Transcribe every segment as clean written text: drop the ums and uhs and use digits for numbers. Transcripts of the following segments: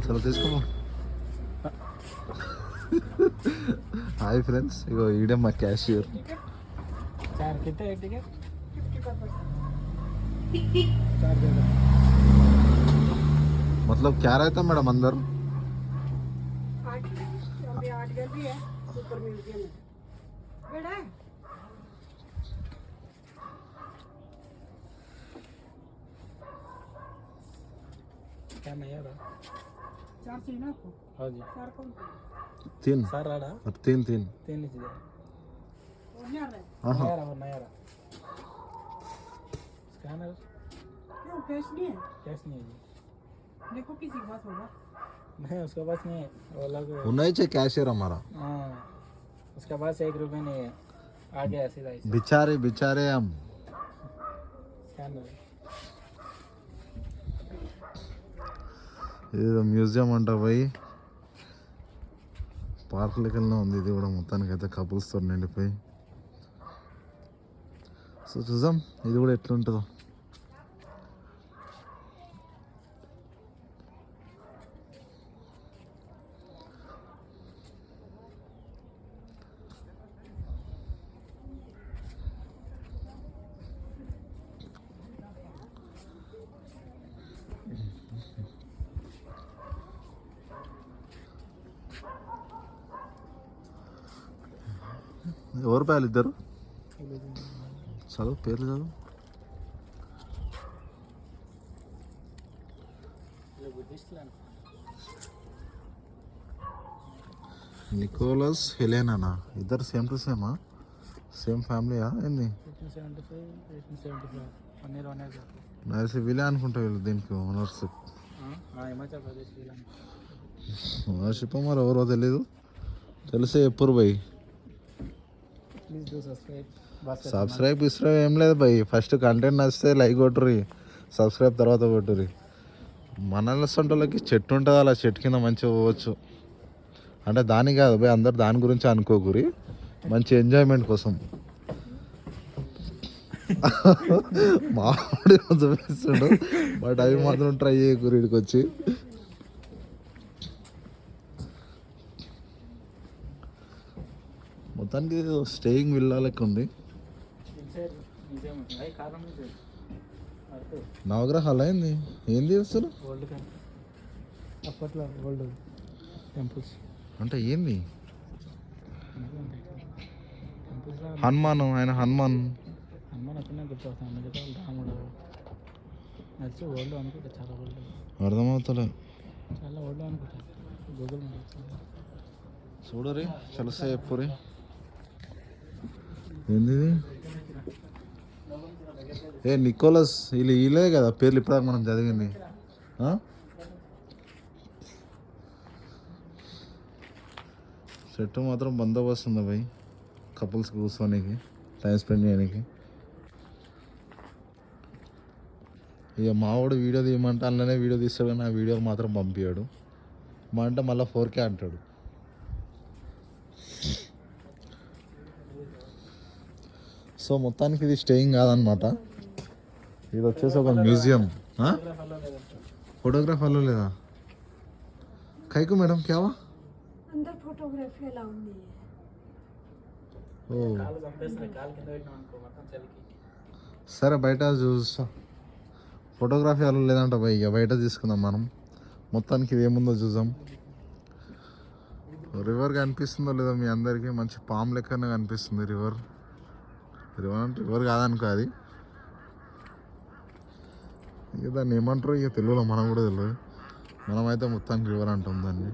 చలో తీసుకోమా. Hi friends, ఇగో ఈడే మా క్యాషియర్. मतलब क्या रहता मैडम अंदर? आर्ट गैलरी है, सुपर म्यूजियम है. बेटा क्या नहीं आ रहा? चार चाहिए ना आपको? हाँ जी. चार कौन? तीन. चार रहा? अब तीन तीन. तीन ही चाहिए. और नहीं आ रहा है? हाँ हाँ. नहीं आ रहा. स्कैनर? क्यों कैश नहीं है? कैश नहीं है जी. देखो किसी के पास होगा. नहीं उसके पास नहीं है, वो अलग है. होना ही चाहिए कैशियर हमारा. हाँ उसके पास 1 रुपये नहीं है. आ गया सीधा ही. बेचारे बेचारे हम. स्कैनर ఇది మ్యూజియం అంట పోయి పార్క్ లెక్కనే ఉంది. ఇది కూడా మొత్తానికి అయితే కపుల్స్తో నిండిపోయి. సో చూద్దాం ఇది కూడా ఎట్లుంటుందో. ఎవరు పేర్లు ఇద్దరు? చదువు పేర్లు చదువు. నికోలస్ హెలెనా ఇద్దరు సేమ్ టు సేమా? సేమ్ ఫ్యామిలీయా ఏంది? నైస్ వీలే అనుకుంటా వీళ్ళు దీనికి ఓనర్షిప్. ఓనర్షిప్ మరి ఎవరో తెలీదు. తెలిసే ఎప్పుడు పోయి సబ్స్క్రైబ్ ఇస్క్రైబ్ ఏం లేదు భయ్. ఫస్ట్ కంటెంట్ నచ్చితే లైక్ కొట్టుర్రి, సబ్స్క్రైబ్ తర్వాత కొట్టుర్రి. మన వాళ్ళకి చెట్టు ఉంటుంది, అలా చెట్టు కింద మంచిగా పోవచ్చు. అంటే దాని కాదు భయ్, అందరు దాని గురించి అనుకోకూరి, మంచి ఎంజాయ్మెంట్ కోసం. మామిడి చూపిస్తుండు బట్ అవి మాత్రం ట్రై చేయకూరి ఇక్కడికి వచ్చి. మొత్తానికి స్టేయింగ్ విల్లా లెక్క ఉంది. నవగ్రహాలు అయింది ఏంది అసలు? అప్పట్లో ఓల్డ్ టెంపుల్స్ అంటే ఏంది? హనుమాన్, ఆయన హనుమాన్ అక్కడనే గుర్తొస్తాను. రాముడు నచ్చి ఓల్డ్ అనుకుంటా, చాలా ఓల్డ్. అర్థమవుతలే, చాలా ఓల్డ్ అనుకుంటా. గూగుల్ చూడరి చలసే ఎప్పురి. ఏంది ఏ నికోలస్ వీళ్ళే కదా పేర్లు ఇప్పుడు మనం చదివింది. చెట్టు మాత్రం బందోబస్తు ఉంది భయ్, కపుల్స్ కూర్చోనికి, టైం స్పెండ్ చేయడానికి. ఇక మావాడు వీడియో తీయమంటే అందులోనే వీడియో తీస్తాడు, కానీ ఆ వీడియో మాత్రం పంపించాడు. మా అంటే మళ్ళీ 4K అంటాడు. సో మొత్తానికి ఇది స్టేయింగ్ కాదనమాట, ఇది వచ్చేసి ఒక మ్యూజియం. फोटोग्राफ अलो लेदा काई को मैडम क्या हुआ अंदर फोटोग्राफी अलाउ नहीं है సరే బయట చూస్తా. ఫోటోగ్రఫీ అలా లేదంట భయ్, ఇక బయట తీసుకుందాం మనం. మొత్తానికి ఇది ఏముందో చూద్దాం. రివర్ కనిపిస్తుందో లేదో మీ అందరికీ, మంచి పామ్ లెక్కనే కనిపిస్తుంది రివర్. రివర్ అంటే రివర్ కాదనుకో అది, ఇక దాన్ని ఏమంటారు ఇక తెలుగులో మనం కూడా తెలియదు. మనమైతే మొత్తానికి రివర్ అంటాం దాన్ని.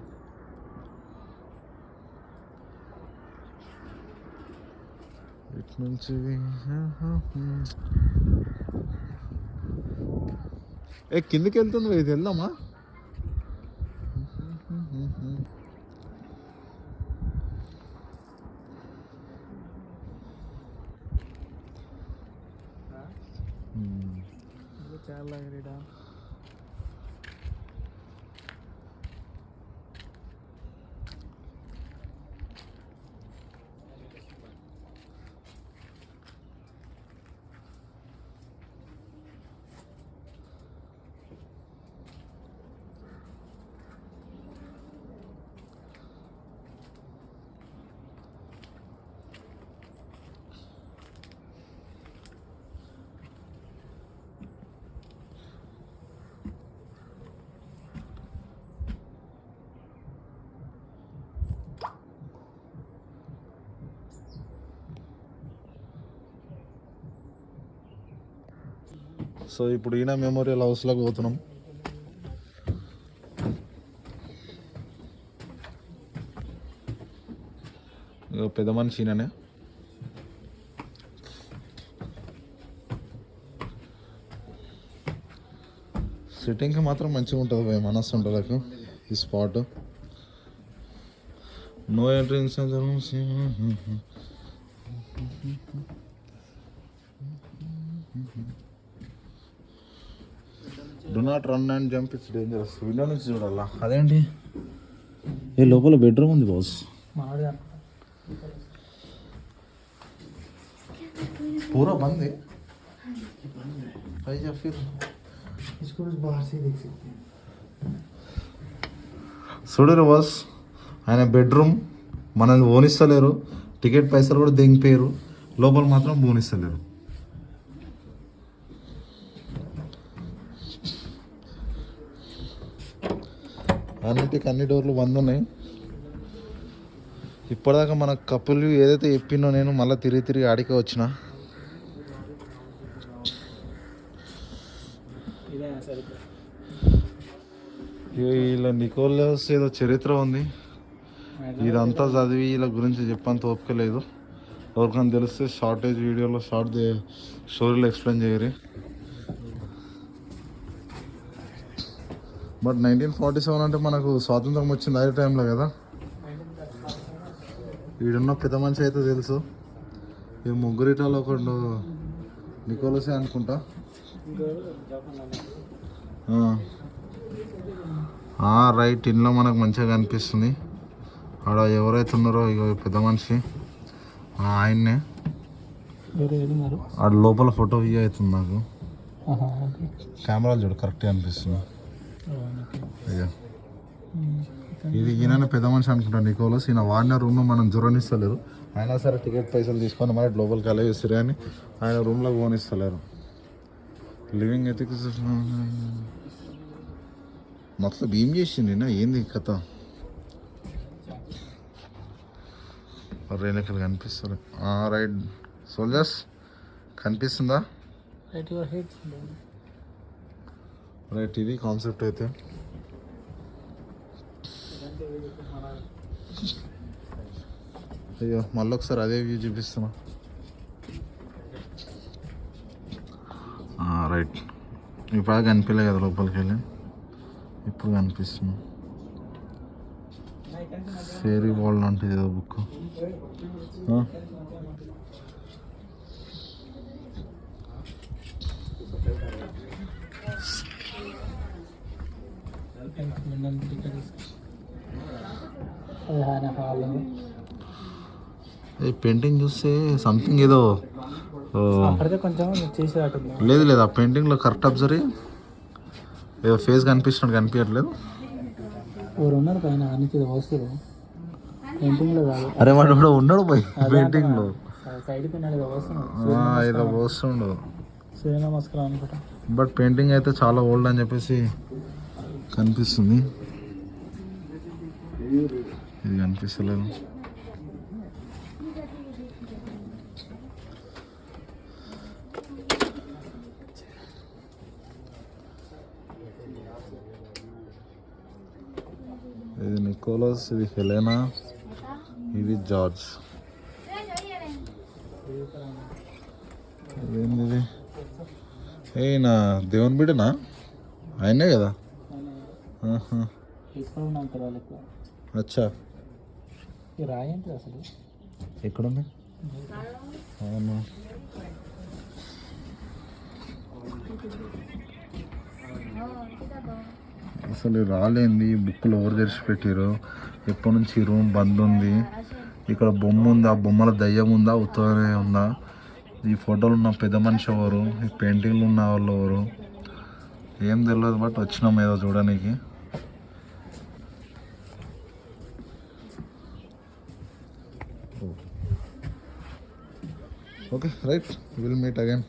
ఇటు నుంచి కిందికి వెళ్తుంది, ఇది వెళ్దామా? చాలా సో ఇప్పుడు ఈయన మెమోరియల్ హౌస్లోకి పోతున్నాం. పెద్ద మనిషి ఈయననే. సిట్టింగ్కి మాత్రం మంచిగా ఉంటుంది భయ మనస్సు ఉంటుందకు ఈ spot. No entry do not run and jump, it's dangerous. Window నుంచి చూడాలా. అదేంటి ఏ లోపల బెడ్రూమ్ ఉంది బాస్. पूरा बंद है भाई, या फिर इसको बस बाहर से देख सकते हैं. చూడరు బాస్, ఆయన బెడ్రూమ్ మనల్ని ఓనిస్తలేరు, టికెట్ పైసలు కూడా దింగిపోయారు, లోపల మాత్రం బోనిస్తలేరు. అన్నిటికి అన్ని డోర్లు బంద్ ఉన్నాయి. ఇప్పటిదాకా మన కపుల్ ఏదైతే చెప్పినో నేను మళ్ళీ తిరిగి ఆడికే వచ్చిన. వీళ్ళ నికోలస్ ఏదో చరిత్ర ఉంది, ఇదంతా చదివి వీళ్ళ గురించి చెప్పంత ఓపిక లేదు. ఎవరికైనా తెలిస్తే షార్టేజ్ వీడియోలో షార్ట్ స్టోరీలో ఎక్స్ప్లెయిన్ చేయరు. బట్ 1947 అంటే మనకు స్వాతంత్రం వచ్చింది అదే టైంలో కదా. వీడున్న పెద్ద మనిషి అయితే తెలుసు. ఈ ముగ్గురిటాలో ఒకడు నికోలసే అనుకుంటా. రైట్, ఇంట్లో మనకు మంచిగా కనిపిస్తుంది. ఆడ ఎవరైతే ఉన్నారో ఇక పెద్ద మనిషి ఆయన్నే. ఆడ లోపల ఫోటో వ్యూ అవుతుంది నాకు. కెమెరాలు చూడు కరెక్ట్గా అనిపిస్తుంది. అయ్యా ఇది ఈయన పెద్ద మనిషి అనుకుంటా నికోలస్. ఈయన వాడిన రూమ్లో మనం జ్వరనిస్తలేరు, అయినా సరే టికెట్ పైసలు తీసుకొని మరి లోపలికి అలా చేస్తారు కానీ ఆయన రూమ్లో పోనిస్తలేరు. లివింగ్ ఎథిక్స్ మొత్తం ఏం చేసింది నా ఏంది కథ. రేణుకలు కనిపిస్తారు. రైట్ సోల్జర్స్ కనిపిస్తుందా? రైట్, ఇది కాన్సెప్ట్ అయితే. అయ్యో మళ్ళీ ఒకసారి అదే వ్యూ చూపిస్తున్నా. రైట్, ఇప్పుడు కనిపించలే కదా లోపలికి వెళ్ళి, ఇప్పుడు కనిపిస్తుంది. ఫేరీ బాల్ లాంటిది ఏదో బుక్. ఈ పెయింటింగ్ చూస్తే సంథింగ్ ఏదో లేదు లేదు, ఆ పెయింటింగ్లో కరెక్ట్ అబ్జర్వ్ ఏదో ఫేస్ కనిపిస్తున్నట్టు కనిపించట్లేదు. అరే వాడు కూడా ఉన్నాడు పోయి పెయింటింగ్లో, ఏదో వస్తుండు. బట్ పెయింటింగ్ అయితే చాలా ఓల్డ్ అని చెప్పేసి కనిపిస్తుంది. ఇది కనిపిస్తలేదు. ఇది నికోలస్, ఇది హెలెనా, ఇది జార్జ్. ఏంది ఏ నా దేవుని బిడ్డనా? ఆయనే కదా. అచ్చా, ఎక్కడుంది? అవును, అసలు రాలేంది. బుక్లు ఎవరు తెరిచిపెట్టారు? ఎప్పటి నుంచి ఈ రూమ్ బంద్ ఉంది? ఇక్కడ బొమ్మ ఉంది, ఆ బొమ్మల దయ్యం ఉందా ఉత్తగానే ఉందా? ఈ ఫోటోలు ఉన్న పెద్ద మనిషి ఎవరు? ఈ పెయింటింగ్లు ఉన్న వాళ్ళు ఎవరు? ఏం తెలియదు. బట్ వచ్చినాం ఏదో చూడడానికి. Okay right, will meet again.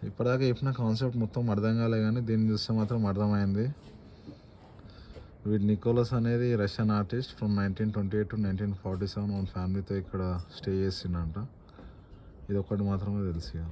ఇప్పటిదాకా చెప్పిన కాన్సెప్ట్ మొత్తం అర్థం కాలే కానీ దీన్ని చూస్తే మాత్రం అర్థమైంది. వీడు నికోలస్ అనేది రష్యన్ ఆర్టిస్ట్ ఫ్రమ్ 1928 to 1947 మన ఫ్యామిలీతో ఇక్కడ స్టే చేసిండంట. ఇది ఒక్కటి మాత్రమే తెలుసు.